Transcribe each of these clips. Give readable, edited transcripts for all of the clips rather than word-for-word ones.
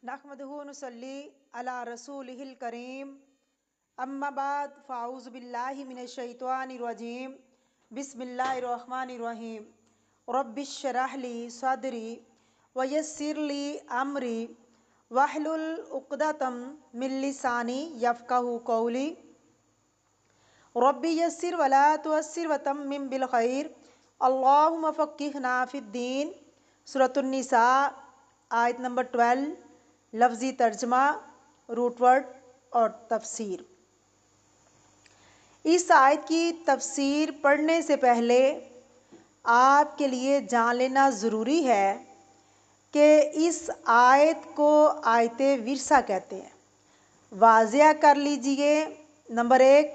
نحمدہ ونصلی علی رسولہ الکریم اما بعد فاعوذ باللہ من الشیطان الرجیم بسم اللہ الرحمن الرحیم رب اشرح لی صدری ویسر لی امری واحلل عقدۃ من لسانی یفقہوا قولی رب یسر ولا تعسر وتمم بالخیر اللہم فقہنا فی الدین۔ سورۃ النساء آیت نمبر 12، لفظی ترجمہ، روٹ ورڈ اور تفسیر۔ اس آیت کی تفسیر پڑھنے سے پہلے آپ کے لیے جان لینا ضروری ہے کہ اس آیت کو آیت ورثہ کہتے ہیں۔ واضح کر لیجئے، نمبر 1،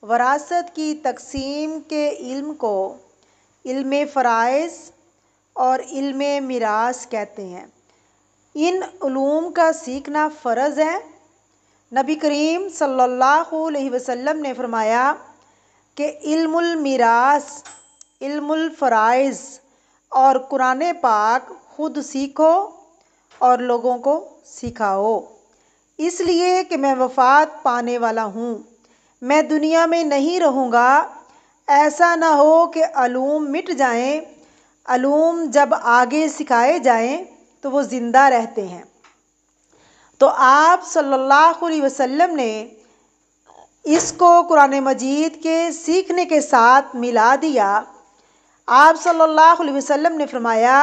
وراثت کی تقسیم کے علم کو علم فرائض اور علم میراث کہتے ہیں۔ ان علوم کا سیکھنا فرض ہے۔ نبی کریم صلی اللہ علیہ وسلم نے فرمایا کہ علم المیراث، علم الفرائض اور قرآن پاک خود سیکھو اور لوگوں کو سکھاؤ، اس لیے کہ میں وفات پانے والا ہوں، میں دنیا میں نہیں رہوں گا۔ ایسا نہ ہو کہ علوم مٹ جائیں۔ علوم جب آگے سکھائے جائیں تو وہ زندہ رہتے ہیں۔ تو آپ صلی اللہ علیہ وسلم نے اس کو قرآن مجید کے سیکھنے کے ساتھ ملا دیا۔ آپ صلی اللہ علیہ وسلم نے فرمایا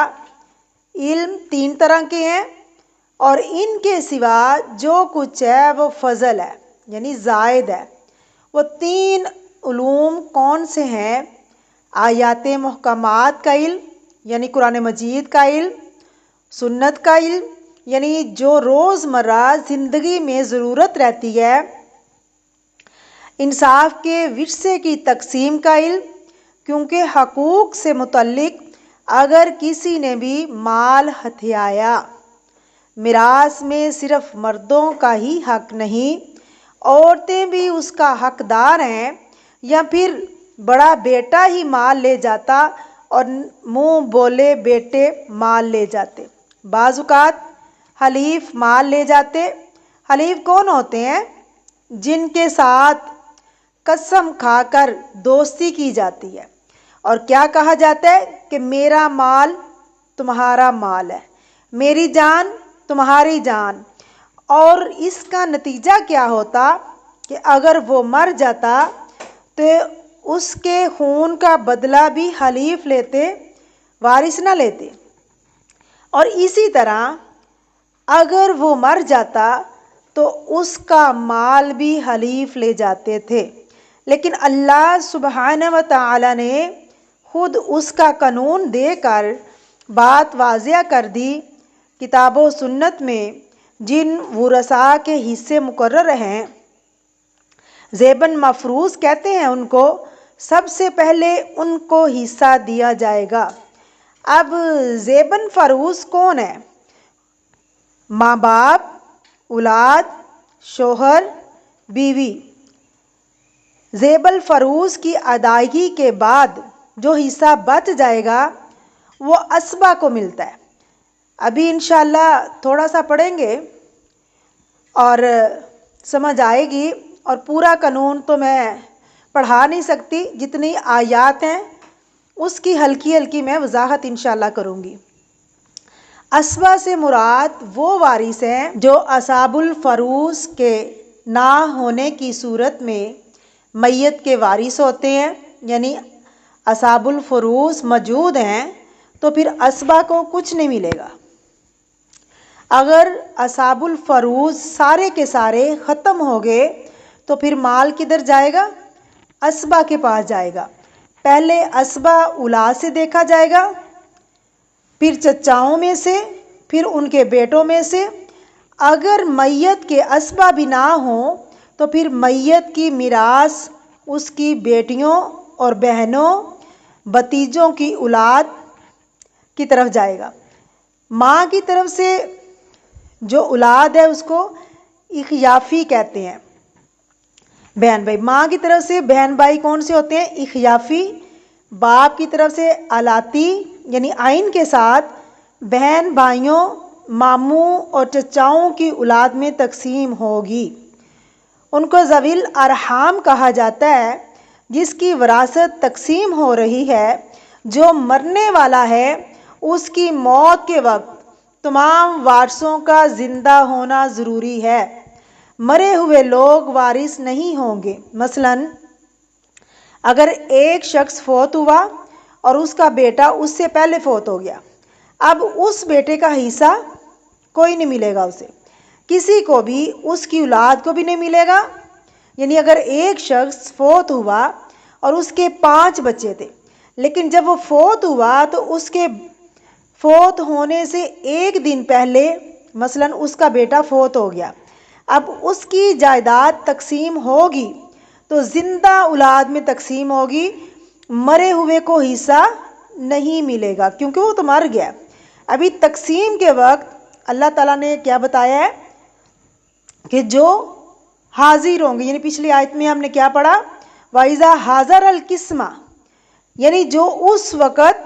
علم 3 طرح کے ہیں اور ان کے سوا جو کچھ ہے وہ فضل ہے، یعنی زائد ہے۔ وہ 3 علوم کون سے ہیں؟ آیات محکمات کا علم یعنی قرآن مجید کا علم، سنت کا علم یعنی جو روز مرہ زندگی میں ضرورت رہتی ہے، انصاف کے ورثے کی تقسیم کا علم، کیونکہ حقوق سے متعلق اگر کسی نے بھی مال ہتھیایا، میراث میں صرف مردوں کا ہی حق نہیں، عورتیں بھی اس کا حقدار ہیں، یا پھر بڑا بیٹا ہی مال لے جاتا اور منہ بولے بیٹے مال لے جاتے۔ بعض اوقات حلیف مال لے جاتے۔ حلیف کون ہوتے ہیں؟ جن کے ساتھ قسم کھا کر دوستی کی جاتی ہے اور کیا کہا جاتا ہے کہ میرا مال تمہارا مال ہے، میری جان تمہاری جان، اور اس کا نتیجہ کیا ہوتا کہ اگر وہ مر جاتا تو اس کے خون کا بدلہ بھی حلیف لیتے، وارث نہ لیتے، اور اسی طرح اگر وہ مر جاتا تو اس کا مال بھی حلیف لے جاتے تھے۔ لیکن اللہ سبحانہ و تعالی نے خود اس کا قانون دے کر بات واضح کر دی۔ کتاب و سنت میں جن ورثاء کے حصے مقرر ہیں، زیباً مفروض کہتے ہیں ان کو، سب سے پہلے ان کو حصہ دیا جائے گا۔ اب زیباً فروض کون ہے؟ ماں باپ، اولاد، شوہر، بیوی۔ زیب الفروض کی ادائیگی کے بعد جو حصہ بچ جائے گا وہ اسبا کو ملتا ہے۔ ابھی انشاءاللہ تھوڑا سا پڑھیں گے اور سمجھ آئے گی، اور پورا قانون تو میں پڑھا نہیں سکتی، جتنی آیات ہیں اس کی ہلکی ہلکی میں وضاحت انشاءاللہ کروں گی۔ اسبا سے مراد وہ وارث ہیں جو اصحاب الفروض کے نہ ہونے کی صورت میں میت کے وارث ہوتے ہیں، یعنی اصحاب الفروض موجود ہیں تو پھر اسبا کو کچھ نہیں ملے گا۔ اگر اصحاب الفروض سارے کے سارے ختم ہو گئے تو پھر مال کدھر جائے گا؟ اسبا کے پاس جائے گا۔ پہلے اسبا اولاد سے دیکھا جائے گا، پھر چچاؤں میں سے، پھر ان کے بیٹوں میں سے۔ اگر میت کے اسبا بھی نہ ہوں تو پھر میت کی میراث اس کی بیٹیوں اور بہنوں، بھتیجوں کی اولاد کی طرف جائے گا۔ ماں کی طرف سے جو اولاد ہے اس کو اخیافی کہتے ہیں، بہن بھائی۔ ماں کی طرف سے بہن بھائی کون سے ہوتے ہیں؟ اخیافی۔ باپ کی طرف سے الاتی، یعنی آئین کے ساتھ بہن بھائیوں ماموں اور چچاؤں کی اولاد میں تقسیم ہوگی۔ ان کو ذوی الارحام کہا جاتا ہے، جس کی وراثت تقسیم ہو رہی ہے۔ جو مرنے والا ہے اس کی موت کے وقت تمام وارثوں کا زندہ ہونا ضروری ہے۔ مرے ہوئے لوگ وارث نہیں ہوں گے۔ مثلاً اگر ایک شخص فوت ہوا اور اس کا بیٹا اس سے پہلے فوت ہو گیا، اب اس بیٹے کا حصہ کوئی نہیں ملے گا، اسے کسی کو بھی، اس کی اولاد کو بھی نہیں ملے گا۔ یعنی اگر ایک شخص فوت ہوا اور اس کے 5 بچے تھے، لیکن جب وہ فوت ہوا تو اس کے فوت ہونے سے ایک دن پہلے مثلاً اس کا بیٹا فوت ہو گیا، اب اس کی جائیداد تقسیم ہوگی تو زندہ اولاد میں تقسیم ہوگی، مرے ہوئے کو حصہ نہیں ملے گا کیونکہ وہ تو مر گیا۔ ابھی تقسیم کے وقت اللہ تعالیٰ نے کیا بتایا ہے کہ جو حاضر ہوں گے، یعنی پچھلی آیت میں ہم نے کیا پڑھا، وَإِذَا حَضَرَ الْقِسْمَةَ، یعنی جو اس وقت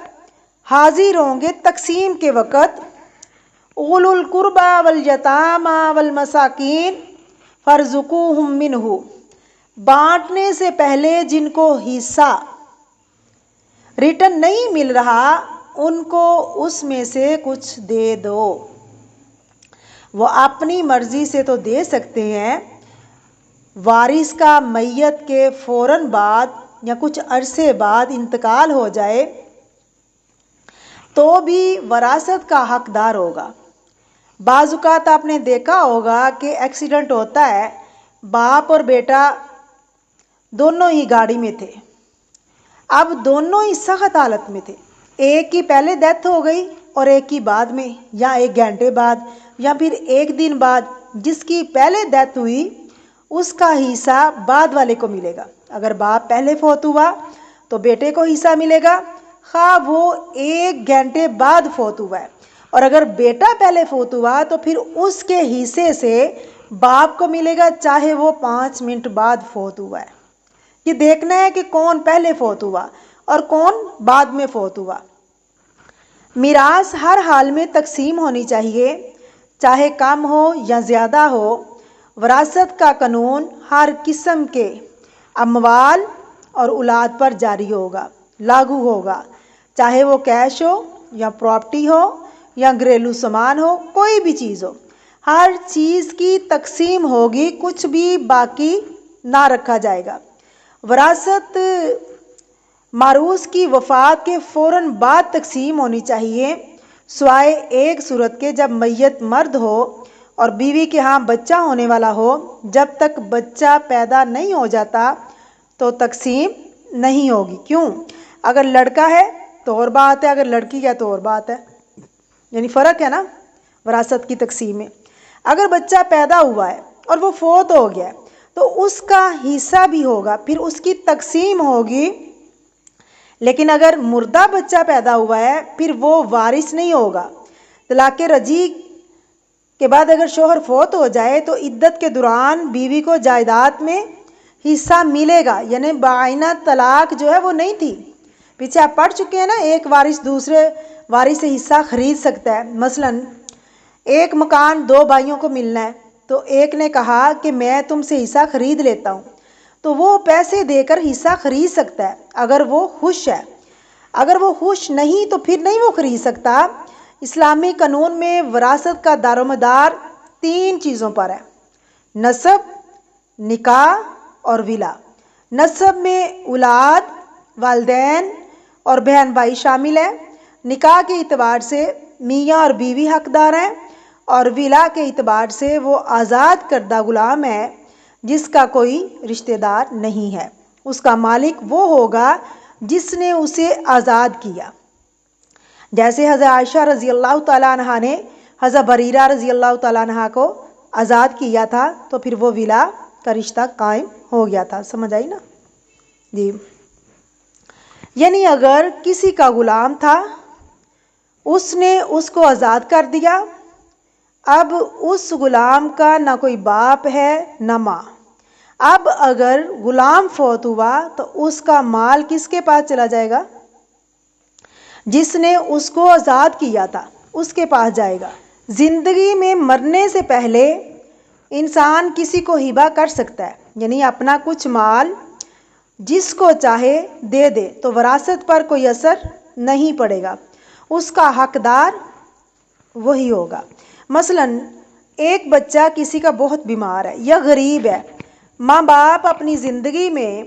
حاضر ہوں گے تقسیم کے وقت، اولو القربى والیتامی والمساکین فارزقوہم منہ، بانٹنے سے پہلے جن کو حصہ ریٹرن نہیں مل رہا ان کو اس میں سے کچھ دے دو۔ وہ اپنی مرضی سے تو دے سکتے ہیں، وارث کا میت کے فوراً بعد یا کچھ عرصے بعد انتقال ہو جائے تو بھی وراثت کا حقدار ہوگا۔ بعض اوقات آپ نے دیکھا ہوگا کہ ایکسیڈنٹ ہوتا ہے، باپ اور بیٹا دونوں ہی گاڑی میں تھے، اب دونوں ہی سخت حالت میں تھے، ایک کی پہلے ڈیتھ ہو گئی اور ایک کی بعد میں، یا 1 گھنٹے بعد یا پھر 1 دن بعد۔ جس کی پہلے ڈیتھ ہوئی اس کا حصہ بعد والے کو ملے گا۔ اگر باپ پہلے فوت ہوا تو بیٹے کو حصہ ملے گا، خواہ وہ 1 گھنٹے بعد فوت ہوا ہے، اور اگر بیٹا پہلے فوت ہوا تو پھر اس کے حصے سے باپ کو ملے گا، چاہے وہ 5 منٹ بعد فوت ہوا ہے۔ یہ دیکھنا ہے کہ کون پہلے فوت ہوا اور کون بعد میں فوت ہوا۔ میراث ہر حال میں تقسیم ہونی چاہیے، چاہے کم ہو یا زیادہ ہو۔ وراثت کا قانون ہر قسم کے اموال اور اولاد پر جاری ہوگا، لاگو ہوگا، چاہے وہ کیش ہو یا پراپرٹی ہو یا گھریلو سامان ہو، کوئی بھی چیز ہو، ہر چیز کی تقسیم ہوگی، کچھ بھی باقی نہ رکھا جائے گا۔ وراثت موروث کی وفات کے فوراً بعد تقسیم ہونی چاہیے، سوائے ایک صورت کے، جب میت مرد ہو اور بیوی کے ہاں بچہ ہونے والا ہو۔ جب تک بچہ پیدا نہیں ہو جاتا تو تقسیم نہیں ہوگی۔ کیوں؟ اگر لڑکا ہے تو اور بات ہے، اگر لڑکی ہے تو اور بات ہے، یعنی فرق ہے نا وراثت کی تقسیم میں۔ اگر بچہ پیدا ہوا ہے اور وہ فوت ہو گیا ہے تو اس کا حصہ بھی ہوگا، پھر اس کی تقسیم ہوگی۔ لیکن اگر مردہ بچہ پیدا ہوا ہے پھر وہ وارث نہیں ہوگا۔ طلاق رجعی کے بعد اگر شوہر فوت ہو جائے تو عدت کے دوران بیوی کو جائیداد میں حصہ ملے گا، یعنی بعینہ طلاق جو ہے وہ نہیں تھی۔ پیچھے آپ پڑھ چکے ہیں نا، ایک وارث دوسرے وارث سے حصہ خرید سکتا ہے۔ مثلاً ایک مکان 2 بھائیوں کو ملنا ہے تو ایک نے کہا کہ میں تم سے حصہ خرید لیتا ہوں، تو وہ پیسے دے کر حصہ خرید سکتا ہے اگر وہ خوش ہے۔ اگر وہ خوش نہیں تو پھر نہیں وہ خرید سکتا۔ اسلامی قانون میں وراثت کا دار و مدار 3 چیزوں پر ہے: نسب، نکاح اور ولا۔ نسب میں اولاد، والدین اور بہن بھائی شامل ہیں۔ نکاح کے اعتبار سے میاں اور بیوی حقدار ہیں، اور ولا کے اعتبار سے وہ آزاد کردہ غلام ہے جس کا کوئی رشتہ دار نہیں ہے، اس کا مالک وہ ہوگا جس نے اسے آزاد کیا۔ جیسے حضرت عائشہ رضی اللہ تعالیٰ عنہ نے حضرت بریرہ رضی اللہ تعالیٰ عنہ کو آزاد کیا تھا تو پھر وہ ولا کا رشتہ قائم ہو گیا تھا۔ سمجھ آئی نا جی؟ یعنی اگر کسی کا غلام تھا، اس نے اس کو آزاد کر دیا، اب اس غلام کا نہ کوئی باپ ہے نہ ماں۔ اب اگر غلام فوت ہوا تو اس کا مال کس کے پاس چلا جائے گا؟ جس نے اس کو آزاد کیا تھا اس کے پاس جائے گا۔ زندگی میں مرنے سے پہلے انسان کسی کو ہبہ کر سکتا ہے، یعنی اپنا کچھ مال جس کو چاہے دے دے تو وراثت پر کوئی اثر نہیں پڑے گا، اس کا حقدار وہی ہوگا۔ مثلاً ایک بچہ کسی کا بہت بیمار ہے یا غریب ہے، ماں باپ اپنی زندگی میں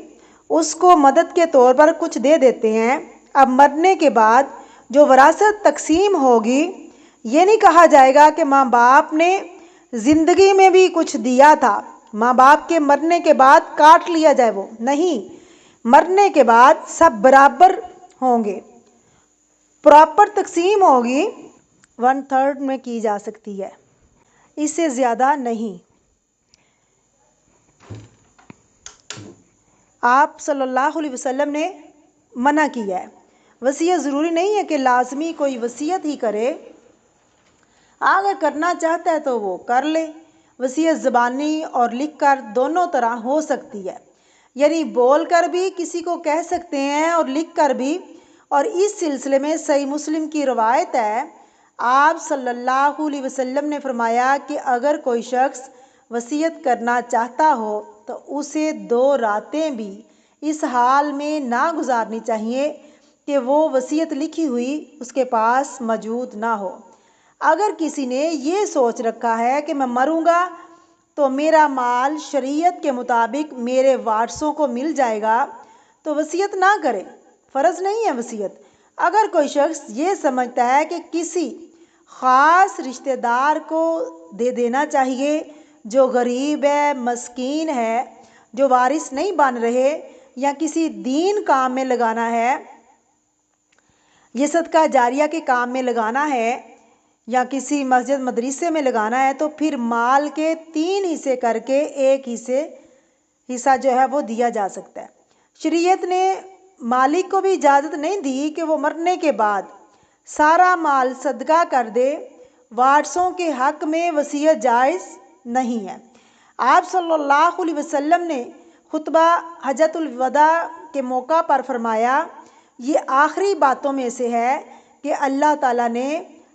اس کو مدد کے طور پر کچھ دے دیتے ہیں۔ اب مرنے کے بعد جو وراثت تقسیم ہوگی، یہ نہیں کہا جائے گا کہ ماں باپ نے زندگی میں بھی کچھ دیا تھا، ماں باپ کے مرنے کے بعد کاٹ لیا جائے، وہ نہیں، مرنے کے بعد سب برابر ہوں گے، پراپر تقسیم ہوگی، 1/3 میں کی جا سکتی ہے، اس سے زیادہ نہیں۔ آپ صلی اللہ علیہ وسلم نے منع کیا ہے۔ وصیت ضروری نہیں ہے کہ لازمی کوئی وصیت ہی کرے، اگر کرنا چاہتا ہے تو وہ کر لے۔ وصیت زبانی اور لکھ کر دونوں طرح ہو سکتی ہے، یعنی بول کر بھی کسی کو کہہ سکتے ہیں اور لکھ کر بھی، اور اس سلسلے میں صحیح مسلم کی روایت ہے، آپ صلی اللہ علیہ وسلم نے فرمایا کہ اگر کوئی شخص وصیت کرنا چاہتا ہو تو اسے 2 راتیں بھی اس حال میں نہ گزارنی چاہیے کہ وہ وصیت لکھی ہوئی اس کے پاس موجود نہ ہو۔ اگر کسی نے یہ سوچ رکھا ہے کہ میں مروں گا تو میرا مال شریعت کے مطابق میرے وارثوں کو مل جائے گا تو وصیت نہ کرے، فرض نہیں ہے وصیت۔ اگر کوئی شخص یہ سمجھتا ہے کہ کسی خاص رشتہ دار کو دے دینا چاہیے جو غریب ہے، مسکین ہے، جو وارث نہیں بن رہے، یا کسی دین کام میں لگانا ہے، یہ صدقہ جاریہ کے کام میں لگانا ہے، یا کسی مسجد مدرسے میں لگانا ہے، تو پھر مال کے 3 حصے کر کے ایک حصہ جو ہے وہ دیا جا سکتا ہے۔ شریعت نے مالک کو بھی اجازت نہیں دی کہ وہ مرنے کے بعد سارا مال صدقہ کر دے، وارثوں کے حق میں وصیت جائز نہیں ہے۔ آپ صلی اللہ علیہ وسلم نے خطبہ حجۃ الوداع کے موقع پر فرمایا، یہ آخری باتوں میں سے ہے کہ اللہ تعالیٰ نے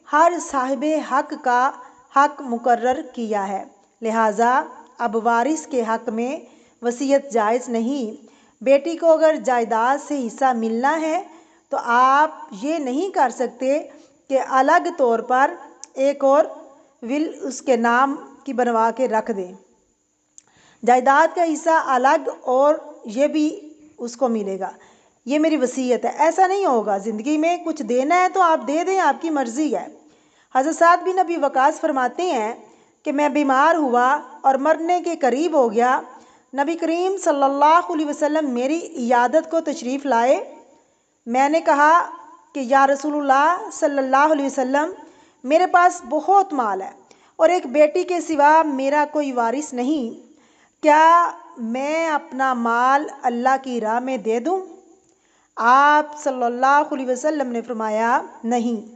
ہر صاحب حق کا حق مقرر کیا ہے، لہٰذا اب وارث کے حق میں وصیت جائز نہیں۔ بیٹی کو اگر جائیداد سے حصہ ملنا ہے تو آپ یہ نہیں کر سکتے کہ الگ طور پر ایک اور ول اس کے نام کی بنوا کے رکھ دیں، جائیداد کا حصہ الگ اور یہ بھی اس کو ملے گا، یہ میری وصیت ہے، ایسا نہیں ہوگا۔ زندگی میں کچھ دینا ہے تو آپ دے دیں، آپ کی مرضی ہے۔ حضرت سعد بن ابی وقاص فرماتے ہیں کہ میں بیمار ہوا اور مرنے کے قریب ہو گیا، نبی کریم صلی اللہ علیہ وسلم میری عیادت کو تشریف لائے، میں نے کہا کہ یا رسول اللہ صلی اللہ علیہ وسلم، میرے پاس بہت مال ہے اور ایک بیٹی کے سوا میرا کوئی وارث نہیں، کیا میں اپنا مال اللہ کی راہ میں دے دوں؟ آپ صلی اللہ علیہ وسلم نے فرمایا نہیں۔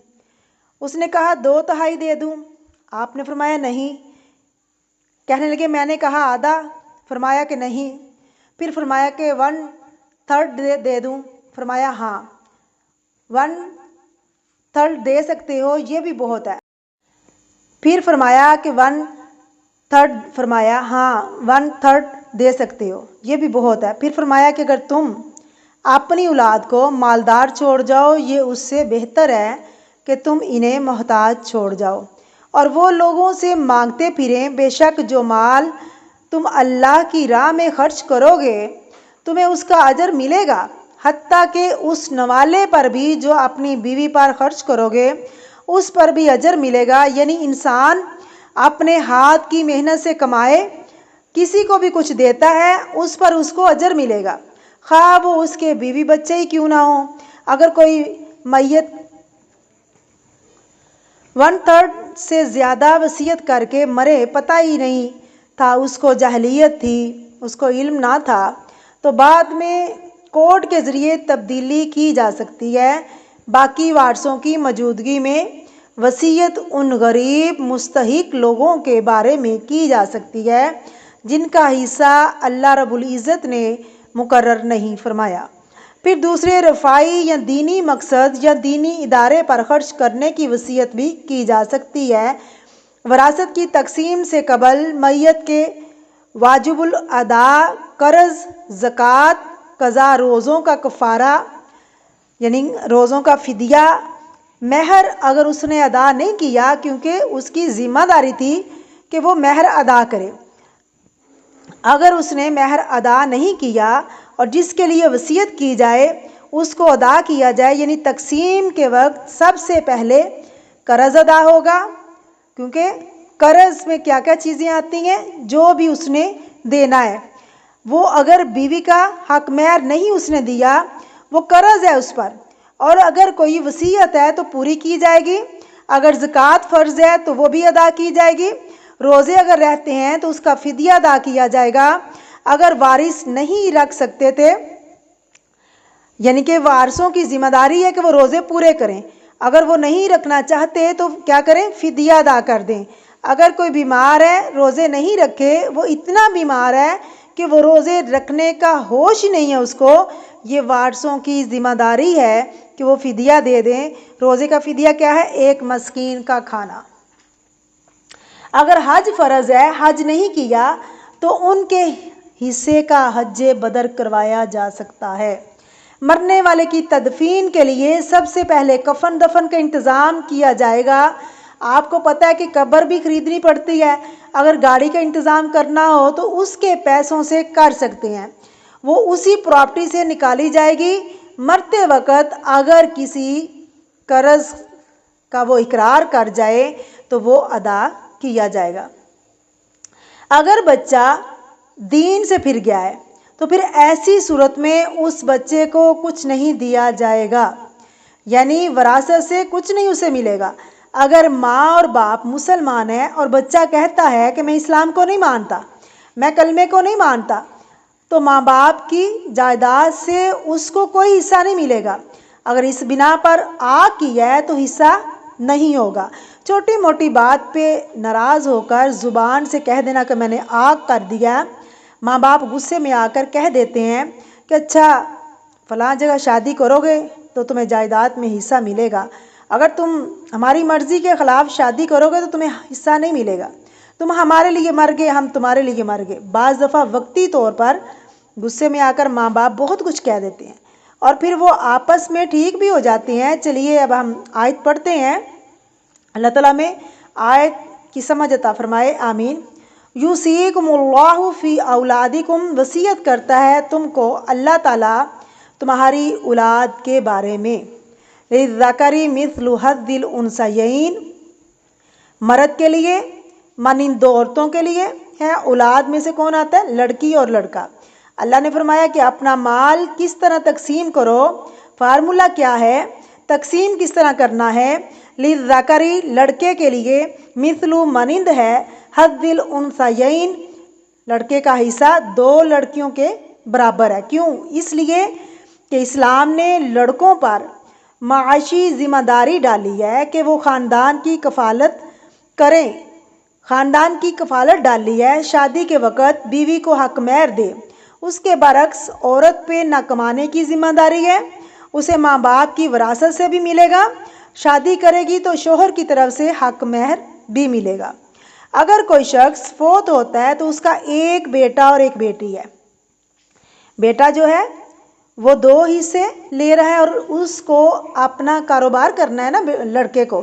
اس نے کہا 2/3 دے دوں؟ آپ نے فرمایا نہیں۔ کہنے لگے میں نے کہا آدھا؟ فرمایا کہ نہیں۔ پھر فرمایا کہ 1/3 دے دوں؟ فرمایا ہاں 1/3 دے سکتے ہو، یہ بھی بہت ہے۔ پھر فرمایا کہ 1/3، فرمایا ہاں 1/3 دے سکتے ہو، یہ بھی بہت ہے۔ پھر فرمایا کہ اگر تم اپنی اولاد کو مالدار چھوڑ جاؤ یہ اس سے بہتر ہے کہ تم انہیں محتاج چھوڑ جاؤ اور وہ لوگوں سے مانگتے پھریں، بے شک جو مال تم اللہ کی راہ میں خرچ کرو گے تمہیں اس کا اجر ملے گا، حتیٰ کہ اس نوالے پر بھی جو اپنی بیوی پر خرچ کرو گے اس پر بھی اجر ملے گا۔ یعنی انسان اپنے ہاتھ کی محنت سے کمائے، کسی کو بھی کچھ دیتا ہے اس پر اس کو اجر ملے گا، خواہ وہ اس کے بیوی بچے ہی کیوں نہ ہوں۔ اگر کوئی میت 1/3 سے زیادہ وصیت کر کے مرے، پتہ ہی نہیں تھا، اس کو جاہلیت تھی، اس کو علم نہ تھا، تو بعد میں کورٹ کے ذریعے تبدیلی کی جا سکتی ہے۔ باقی وارثوں کی موجودگی میں وصیت ان غریب مستحق لوگوں کے بارے میں کی جا سکتی ہے جن کا حصہ اللہ رب العزت نے مقرر نہیں فرمایا۔ پھر دوسرے رفاعی یا دینی مقصد یا دینی ادارے پر خرچ کرنے کی وصیت بھی کی جا سکتی ہے، وراثت کی تقسیم سے قبل میت کے واجب الادا قرض، زکوٰۃ، قضا روزوں کا کفارہ یعنی روزوں کا فدیہ، مہر اگر اس نے ادا نہیں کیا، کیونکہ اس کی ذمہ داری تھی کہ وہ مہر ادا کرے، اگر اس نے مہر ادا نہیں کیا اور جس کے لیے وصیت کی جائے اس کو ادا کیا جائے، یعنی تقسیم کے وقت سب سے پہلے قرض ادا ہوگا، کیونکہ قرض میں کیا کیا چیزیں آتی ہیں، جو بھی اس نے دینا ہے، وہ اگر بیوی کا حق مہر نہیں اس نے دیا وہ قرض ہے اس پر، اور اگر کوئی وصیت ہے تو پوری کی جائے گی، اگر زکوٰۃ فرض ہے تو وہ بھی ادا کی جائے گی، روزے اگر رہتے ہیں تو اس کا فدیہ ادا کیا جائے گا، اگر وارث نہیں رکھ سکتے تھے یعنی کہ وارثوں کی ذمہ داری ہے کہ وہ روزے پورے کریں، اگر وہ نہیں رکھنا چاہتے تو کیا کریں، فدیہ ادا کر دیں، اگر کوئی بیمار ہے روزے نہیں رکھے، وہ اتنا بیمار ہے کہ وہ روزے رکھنے کا ہوش ہی نہیں ہے اس کو، یہ وارثوں کی ذمہ داری ہے کہ وہ فدیہ دے دیں۔ روزے کا فدیہ کیا ہے، ایک مسکین کا کھانا۔ اگر حج فرض ہے، حج نہیں کیا تو ان کے حصے کا حج بدر کروایا جا سکتا ہے۔ مرنے والے کی تدفین کے لیے سب سے پہلے کفن دفن کا انتظام کیا جائے گا۔ آپ کو پتہ ہے کہ قبر بھی خریدنی پڑتی ہے، اگر گاڑی کا انتظام کرنا ہو تو اس کے پیسوں سے کر سکتے ہیں، وہ اسی پراپرٹی سے نکالی جائے گی۔ مرتے وقت اگر کسی قرض کا وہ اقرار کر جائے تو وہ ادا کیا جائے گا۔ اگر بچہ دین سے پھر گیا ہے تو پھر ایسی صورت میں اس بچے کو کچھ نہیں دیا جائے گا، یعنی وراثت سے کچھ نہیں اسے ملے گا۔ اگر ماں اور باپ مسلمان ہیں اور بچہ کہتا ہے کہ میں اسلام کو نہیں مانتا، میں کلمے کو نہیں مانتا، تو ماں باپ کی جائیداد سے اس کو کوئی حصہ نہیں ملے گا، اگر اس بنا پر آگ کیا ہے تو حصہ نہیں ہوگا۔ چھوٹی موٹی بات پہ ناراض ہو کر زبان سے کہہ دینا کہ میں نے آگ کر دیا، ماں باپ غصے میں آ کر کہہ دیتے ہیں کہ اچھا فلاں جگہ شادی کرو گے تو تمہیں جائیداد میں حصہ ملے گا، اگر تم ہماری مرضی کے خلاف شادی کرو گے تو تمہیں حصہ نہیں ملے گا، تم ہمارے لیے مر گئے ہم تمہارے لیے مر گئے۔ بعض دفعہ وقتی طور پر غصے میں آ کر ماں باپ بہت کچھ کہہ دیتے ہیں اور پھر وہ آپس میں ٹھیک بھی ہو جاتے ہیں۔ چلیے اب ہم آیت پڑھتے ہیں، اللہ تعالیٰ میں آیت کی سمجھ عطا فرمائے، آمین۔ یوصیکم اللہ فی اولادکم، وصیت کرتا ہے تم کو اللہ تعالیٰ تمہاری اولاد کے بارے میں، للذکر مثل حظ الانثیین، مرد کے لیے مانند دو عورتوں کے لیے ہے۔ اولاد میں سے کون آتا ہے، لڑکی اور لڑکا۔ اللہ نے فرمایا کہ اپنا مال کس طرح تقسیم کرو، فارمولہ کیا ہے، تقسیم کس طرح کرنا ہے، للذکر لڑکے کے لیے، مثل مانند ہے، حظ الانثیین لڑکے کا حصہ دو لڑکیوں کے برابر ہے۔ کیوں؟ اس لیے کہ اسلام نے لڑکوں پر معاشی ذمہ داری ڈالی ہے کہ وہ خاندان کی کفالت کریں، خاندان کی کفالت ڈالی ہے، شادی کے وقت بیوی کو حق مہر دے۔ اس کے برعکس عورت پہ نہ کمانے کی ذمہ داری ہے، اسے ماں باپ کی وراثت سے بھی ملے گا، شادی کرے گی تو شوہر کی طرف سے حق مہر بھی ملے گا۔ اگر کوئی شخص فوت ہوتا ہے تو اس کا ایک بیٹا اور ایک بیٹی ہے، بیٹا جو ہے وہ دو حصے لے رہا ہے اور اس کو اپنا کاروبار کرنا ہے نا لڑکے کو،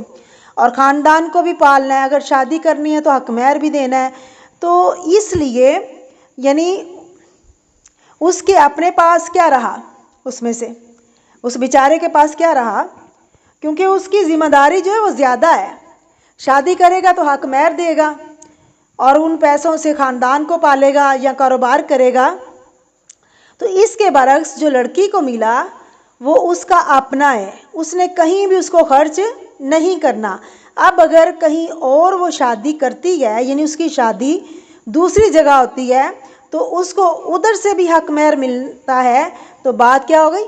اور خاندان کو بھی پالنا ہے، اگر شادی کرنی ہے تو حق مہر بھی دینا ہے، تو اس لیے یعنی اس کے اپنے پاس کیا رہا، اس میں سے اس بیچارے کے پاس کیا رہا، کیونکہ اس کی ذمہ داری جو ہے وہ زیادہ ہے، شادی کرے گا تو حق مہر دے گا اور ان پیسوں سے خاندان کو پالے گا یا کاروبار کرے گا۔ تو اس کے برعکس جو لڑکی کو ملا وہ اس کا اپنا ہے، اس نے کہیں بھی اس کو خرچ نہیں کرنا۔ اب اگر کہیں اور وہ شادی کرتی ہے، یعنی اس کی شادی دوسری جگہ ہوتی ہے تو اس کو ادھر سے بھی حق مہر ملتا ہے، تو بات کیا ہو گئی،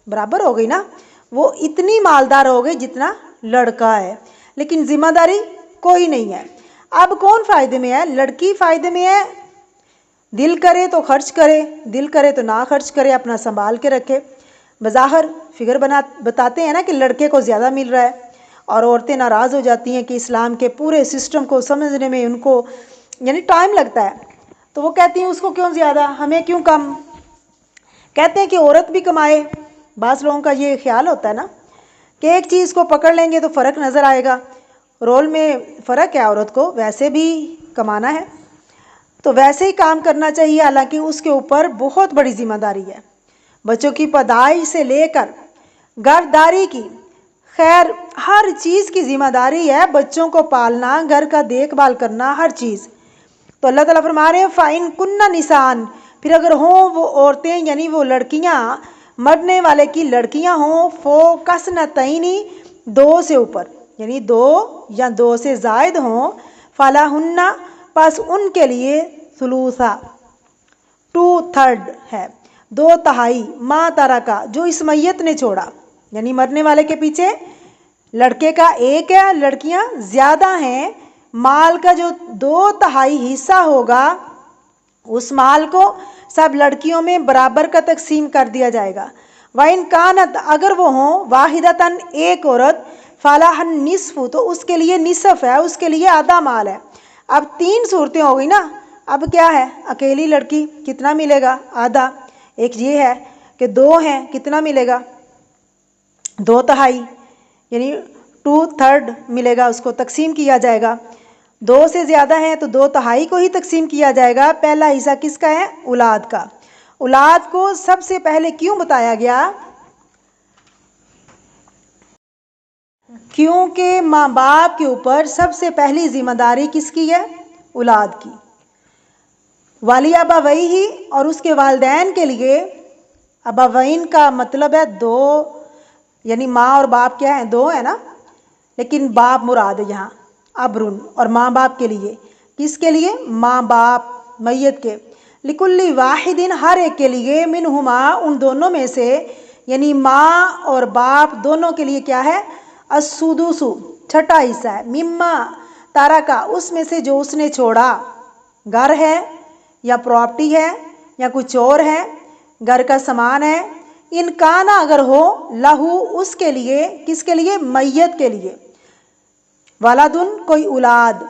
برابر ہو گئی نا، وہ اتنی مالدار ہو گئی جتنا لڑکا ہے، لیکن ذمہ داری کوئی نہیں ہے۔ اب کون فائدے میں ہے، لڑکی فائدے میں ہے، دل کرے تو خرچ کرے، دل کرے تو نہ خرچ کرے، اپنا سنبھال کے رکھے۔ بظاہر فگر بتاتے ہیں نا کہ لڑکے کو زیادہ مل رہا ہے، اور عورتیں ناراض ہو جاتی ہیں کہ اسلام کے پورے سسٹم کو سمجھنے میں ان کو یعنی ٹائم لگتا ہے، تو وہ کہتی ہیں اس کو کیوں زیادہ، ہمیں کیوں کم. کہتے ہیں کہ عورت بھی کمائے. بعض لوگوں کا یہ خیال ہوتا ہے نا کہ ایک چیز کو پکڑ لیں گے تو فرق نظر آئے گا، رول میں فرق ہے، عورت کو ویسے بھی کمانا ہے تو ویسے ہی کام کرنا چاہیے، حالانکہ اس کے اوپر بہت بڑی ذمہ داری ہے. بچوں کی پیدائش سے لے کر گھرداری کی، خیر ہر چیز کی ذمہ داری ہے، بچوں کو پالنا، گھر کا دیکھ بھال کرنا، ہر چیز. تو اللہ تعالیٰ فرما رہے ہیں فَإِن كُنَّ نِسَاءً، پھر اگر ہوں وہ عورتیں یعنی وہ لڑکیاں، مرنے والے کی لڑکیاں ہوں، فوق اثنتین، دو سے اوپر یعنی دو یا دو سے زائد ہوں، فَلَهُنَّ، پس ان کے لیے ثلثا، 2/3 ہے، 2/3 ما ترکا، جو اس میت نے چھوڑا. یعنی مرنے والے کے پیچھے لڑکے کا 1 ہے، لڑکیاں زیادہ ہیں، مال کا جو 2/3 حصہ ہوگا اس مال کو سب لڑکیوں میں برابر کا تقسیم کر دیا جائے گا. وَإِن كَانَتْ، اگر وہ ہوں واحدتاً ایک عورت، فَلَهَا النِّصْفُ، تو اس کے لیے نصف ہے، اس کے لیے آدھا مال ہے. اب 3 صورتیں ہو گئی نا، اب کیا ہے، اکیلی لڑکی کتنا ملے گا، آدھا. ایک یہ ہے کہ 2 ہیں، کتنا ملے گا، 2/3 یعنی 2/3 ملے گا، اس کو تقسیم کیا جائے گا. 2 سے زیادہ ہیں تو 2/3 کو ہی تقسیم کیا جائے گا. پہلا حصہ کس کا ہے، اولاد کا. اولاد کو سب سے پہلے کیوں بتایا گیا، کیونکہ ماں باپ کے اوپر سب سے پہلی ذمہ داری کس کی ہے، اولاد کی. والی ابویہ، اور اس کے والدین کے لیے. ابوین کا مطلب ہے 2، یعنی ماں اور باپ کیا ہیں، 2 ہے نا، لیکن باپ مراد ہے یہاں، ابرن، اور ماں باپ کے لیے. کس کے لیے، ماں باپ میت کے. لکل واحد، ہر ایک کے لیے، منہما، ان دونوں میں سے، یعنی ماں اور باپ دونوں کے لیے کیا ہے، السدس، چھٹا حصہ ہے، مما تارکا، اس میں سے جو اس نے چھوڑا. گھر ہے یا پراپرٹی ہے یا کچھ اور ہے، گھر کا سامان ہے. ان کانا، اگر ہو، لہو، اس کے لیے، کس کے لیے، میت کے لیے، ولدن، کوئی اولاد،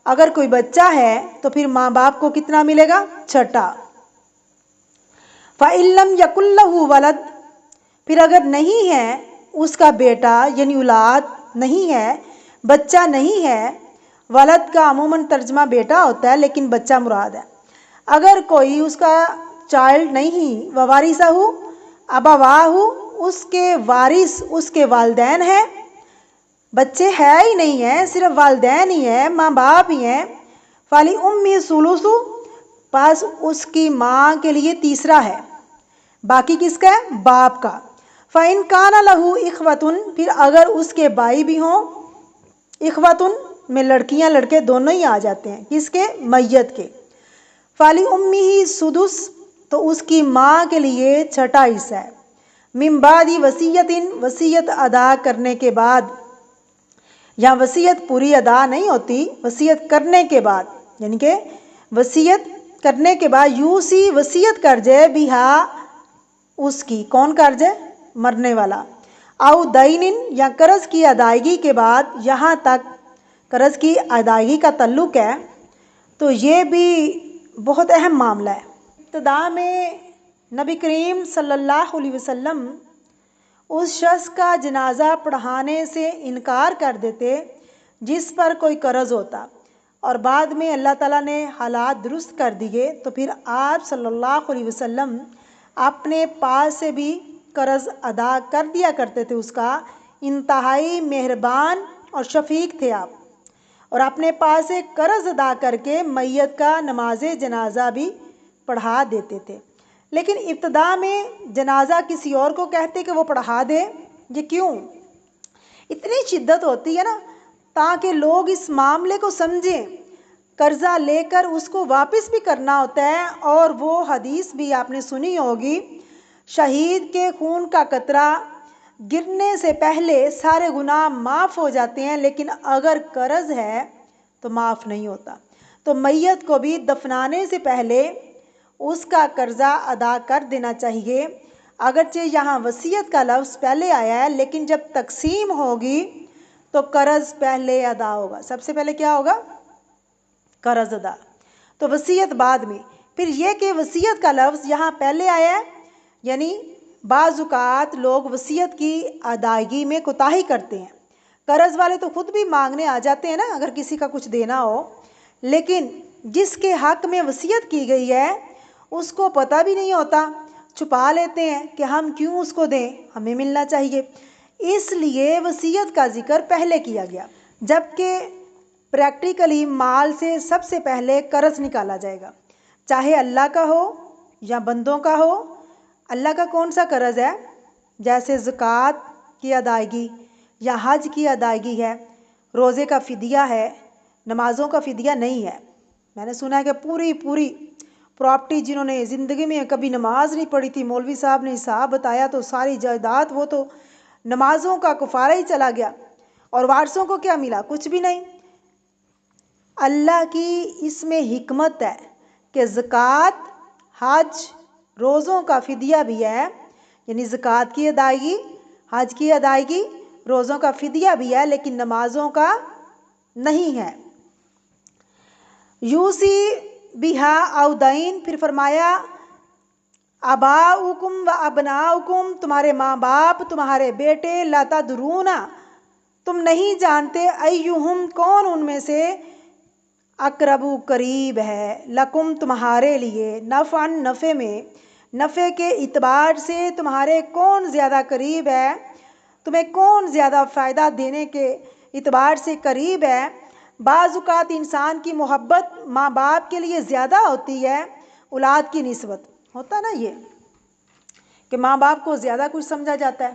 اگر کوئی بچہ ہے تو پھر ماں باپ کو کتنا ملے گا، چھٹا. فَإِن لَّمْ يَكُن لَّهُ وَلَدٌ، پھر اگر نہیں ہے اس کا بیٹا یعنی اولاد نہیں ہے، بچہ نہیں ہے. ولد کا عموماً ترجمہ بیٹا ہوتا ہے لیکن بچہ مراد ہے. اگر کوئی اس کا چائلڈ نہیں، ووارثہ، ابواہ، اس کے وارث اس کے والدین ہیں، بچے ہے ہی نہیں ہیں، صرف والدین ہی ہیں، ماں باپ ہی ہیں. فالی امی الثلث، پس اس کی ماں کے لیے تیسرا ہے، باقی کس کا ہے، باپ کا. فَإِن كَانَ لَهُ إِخْوَةٌ، پھر اگر اس کے بھائی بھی ہوں، اخواتن میں لڑکیاں لڑکے دونوں ہی آ جاتے ہیں، کس کے، میت کے. فالی امی ہی سدس، تو اس کی ماں کے لیے چھٹا حصہ ہے. من بعد وصیت، وصیت ادا کرنے کے بعد، یا وصیت پوری ادا نہیں ہوتی، وصیت کرنے کے بعد، یعنی کہ وصیت کرنے کے بعد، یوسی، وصیت کر جائے، بیہا، اس کی، کون کر جائے، مرنے والا. او دین، یا قرض کی ادائیگی کے بعد، یہاں تک قرض کی ادائیگی کا تعلق ہے تو یہ بھی بہت اہم معاملہ ہے. ابتدا میں نبی کریم صلی اللہ علیہ وسلم اس شخص کا جنازہ پڑھانے سے انکار کر دیتے جس پر کوئی قرض ہوتا، اور بعد میں اللہ تعالیٰ نے حالات درست کر دیے تو پھر آپ صلی اللہ علیہ وسلم اپنے پاس سے بھی قرض ادا کر دیا کرتے تھے. اس کا انتہائی مہربان اور شفیق تھے آپ، اور اپنے پاس سے قرض ادا کر کے میت کا نماز جنازہ بھی پڑھا دیتے تھے. لیکن ابتدا میں جنازہ کسی اور کو کہتے کہ وہ پڑھا دے. یہ کیوں، اتنی شدت ہوتی ہے نا تاکہ لوگ اس معاملے کو سمجھیں. قرضہ لے کر اس کو واپس بھی کرنا ہوتا ہے، اور وہ حدیث بھی آپ نے سنی ہوگی، شہید کے خون کا قطرہ گرنے سے پہلے سارے گناہ معاف ہو جاتے ہیں، لیکن اگر قرض ہے تو معاف نہیں ہوتا. تو میت کو بھی دفنانے سے پہلے اس کا قرضہ ادا کر دینا چاہیے. اگرچہ یہاں وصیت کا لفظ پہلے آیا ہے، لیکن جب تقسیم ہوگی تو قرض پہلے ادا ہوگا. سب سے پہلے کیا ہوگا؟ قرض ادا. تو وصیت بعد میں. پھر یہ کہ وصیت کا لفظ یہاں پہلے آیا ہے، یعنی بعض اوقات لوگ وصیت کی ادائیگی میں کوتاہی کرتے ہیں. قرض والے تو خود بھی مانگنے آ جاتے ہیں نا اگر کسی کا کچھ دینا ہو، لیکن جس کے حق میں وصیت کی گئی ہے اس کو پتہ بھی نہیں ہوتا، چھپا لیتے ہیں کہ ہم کیوں اس کو دیں، ہمیں ملنا چاہیے. اس لیے وصیت کا ذکر پہلے کیا گیا، جبکہ پریکٹیکلی مال سے سب سے پہلے قرض نکالا جائے گا، چاہے اللہ کا ہو یا بندوں کا ہو. اللہ کا کون سا قرض ہے؟ جیسے زکوٰۃ کی ادائیگی یا حج کی ادائیگی ہے، روزے کا فدیہ ہے، نمازوں کا فدیہ نہیں ہے. میں نے سنا ہے کہ پوری پراپرٹی جنہوں نے زندگی میں کبھی نماز نہیں پڑھی تھی، مولوی صاحب نے حساب بتایا تو ساری جائیداد وہ تو نمازوں کا کفارہ ہی چلا گیا، اور وارثوں کو کیا ملا؟ کچھ بھی نہیں. اللہ کی اس میں حکمت ہے کہ زکوٰۃ، حج، روزوں کا فدیہ بھی ہے، یعنی زکوٰۃ کی ادائیگی، حج کی ادائیگی، روزوں کا فدیہ بھی ہے، لیکن نمازوں کا نہیں ہے. یوسی بہا او دین. پھر فرمایا آباؤکم و ابناؤکم، تمہارے ماں باپ، تمہارے بیٹے، لا تدرون، تم نہیں جانتے، ایہم، کون ان میں سے، اقرب، قریب ہے، لکم، تمہارے لیے، نفعاً، نفع میں، نفع کے اعتبار سے تمہارے کون زیادہ قریب ہے، تمہیں کون زیادہ فائدہ دینے کے اعتبار سے قریب ہے. بعض اوقات انسان کی محبت ماں باپ کے لیے زیادہ ہوتی ہے اولاد کی نسبت. ہوتا نا یہ کہ ماں باپ کو زیادہ کچھ سمجھا جاتا ہے،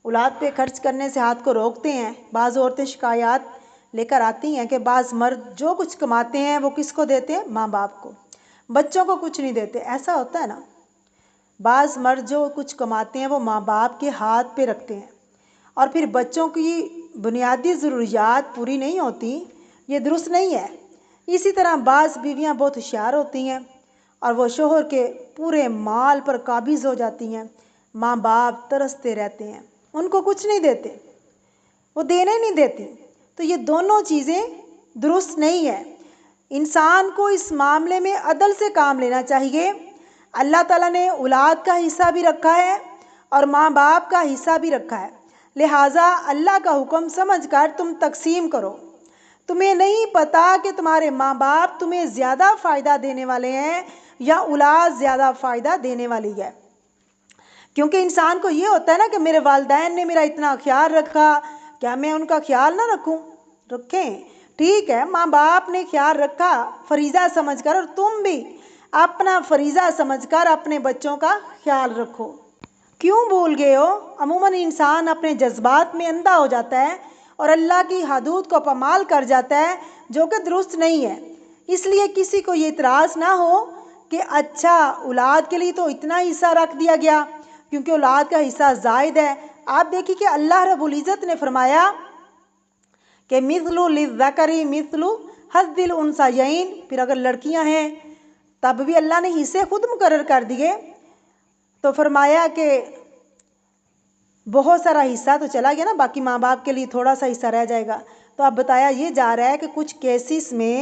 اولاد پہ خرچ کرنے سے ہاتھ کو روکتے ہیں. بعض عورتیں شکایات لے کر آتی ہیں کہ بعض مرد جو کچھ کماتے ہیں وہ کس کو دیتے ہیں؟ ماں باپ کو، بچوں کو کچھ نہیں دیتے. ایسا ہوتا ہے نا، بعض مرد جو کچھ کماتے ہیں وہ ماں باپ کے ہاتھ پہ رکھتے ہیں، اور پھر بچوں کی بنیادی ضروریات پوری نہیں ہوتی. یہ درست نہیں ہے. اسی طرح بعض بیویاں بہت ہوشیار ہوتی ہیں اور وہ شوہر کے پورے مال پر قابض ہو جاتی ہیں. ماں باپ ترستے رہتے ہیں، ان کو کچھ نہیں دیتے، وہ دینے نہیں دیتی. تو یہ دونوں چیزیں درست نہیں ہے. انسان کو اس معاملے میں عدل سے کام لینا چاہیے. اللہ تعالیٰ نے اولاد کا حصہ بھی رکھا ہے اور ماں باپ کا حصہ بھی رکھا ہے، لہٰذا اللہ کا حکم سمجھ کر تم تقسیم کرو. تمہیں نہیں پتا کہ تمہارے ماں باپ تمہیں زیادہ فائدہ دینے والے ہیں یا اولاد زیادہ فائدہ دینے والی ہے. کیونکہ انسان کو یہ ہوتا ہے نا کہ میرے والدین نے میرا اتنا خیال رکھا، کیا میں ان کا خیال نہ رکھوں؟ رکھیں، ٹھیک ہے، ماں باپ نے خیال رکھا فریضہ سمجھ کر، اور تم بھی اپنا فریضہ سمجھ کر اپنے بچوں کا خیال رکھو. کیوں بھول گئے ہو؟ عموماً انسان اپنے جذبات میں اندھا ہو جاتا ہے اور اللہ کی حدود کو پامال کر جاتا ہے، جو کہ درست نہیں ہے. اس لیے کسی کو یہ اعتراض نہ ہو کہ اچھا اولاد کے لیے تو اتنا حصہ رکھ دیا گیا کیونکہ اولاد کا حصہ زائد ہے. آپ دیکھیے کہ اللہ رب العزت نے فرمایا کہ مثل للذکر مثل حظ الانثیین. پھر اگر لڑکیاں ہیں تب بھی اللہ نے حصے خود مقرر کر دیے، تو فرمایا کہ بہت سارا حصہ تو چلا گیا نا، باقی ماں باپ کے لیے تھوڑا سا حصہ رہ جائے گا. تو اب بتایا یہ جا رہا ہے کہ کچھ کیسز میں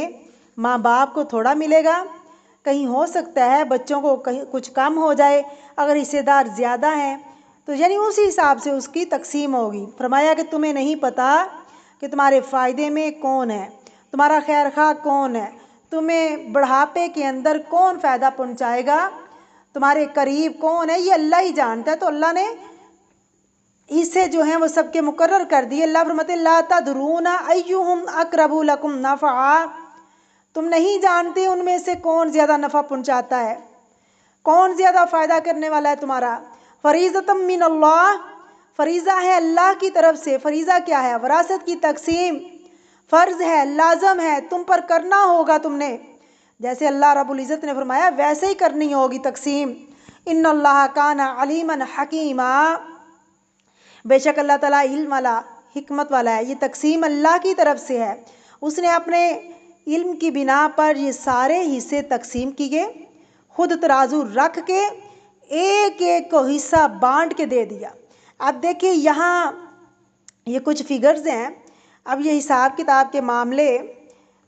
ماں باپ کو تھوڑا ملے گا، کہیں ہو سکتا ہے بچوں کو کہیں کچھ کم ہو جائے. اگر حصے دار زیادہ ہیں تو یعنی اسی حساب سے اس کی تقسیم ہوگی. فرمایا کہ تمہیں نہیں پتا کہ تمہارے فائدے میں کون ہے، تمہارا خیر خواہ کون ہے، تمہیں بڑھاپے کے اندر کون فائدہ پہنچائے گا، تمہارے قریب کون ہے، یہ اللہ ہی جانتا ہے. تو اللہ نے اسے جو ہیں وہ سب کے مقرر کر دیے. اللہ فرماتے لا تدرون ایہم اقرب لکم نفعا، تم نہیں جانتے ان میں سے کون زیادہ نفع پہنچاتا ہے، کون زیادہ فائدہ کرنے والا ہے تمہارا. فریضۃ من اللہ، فریضہ ہے اللہ کی طرف سے. فریضہ کیا ہے؟ وراثت کی تقسیم. فرض ہے، لازم ہے، تم پر کرنا ہوگا. تم نے جیسے اللہ رب العزت نے فرمایا ویسے ہی کرنی ہوگی تقسیم. ان اللہ کان علیما حکیما، بے شک اللہ تعالیٰ علم والا، حکمت والا ہے. یہ تقسیم اللہ کی طرف سے ہے، اس نے اپنے علم کی بنا پر یہ سارے حصے تقسیم کیے، خود ترازو رکھ کے ایک ایک کو حصہ بانٹ کے دے دیا. اب دیکھیں یہاں یہ کچھ فگرز ہیں. اب یہ حساب کتاب کے معاملے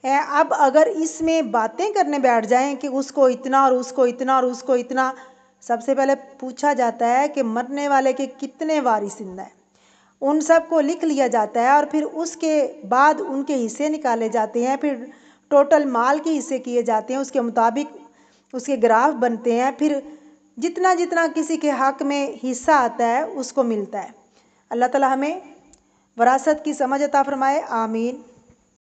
ہیں، اب اگر اس میں باتیں کرنے بیٹھ جائیں کہ اس کو اتنا اور اس کو اتنا اور اس کو اتنا، سب سے پہلے پوچھا جاتا ہے کہ مرنے والے کے کتنے وارث زندہ ہیں، ان سب کو لکھ لیا جاتا ہے، اور پھر اس کے بعد ان کے حصے نکالے جاتے ہیں، پھر ٹوٹل مال کے حصے کیے جاتے ہیں، اس کے مطابق اس کے گراف بنتے ہیں، پھر جتنا جتنا کسی کے حق میں حصہ آتا ہے اس کو ملتا ہے۔ اللہ تعالی ہمیں وراثت کی سمجھ عطا فرمائے، آمین۔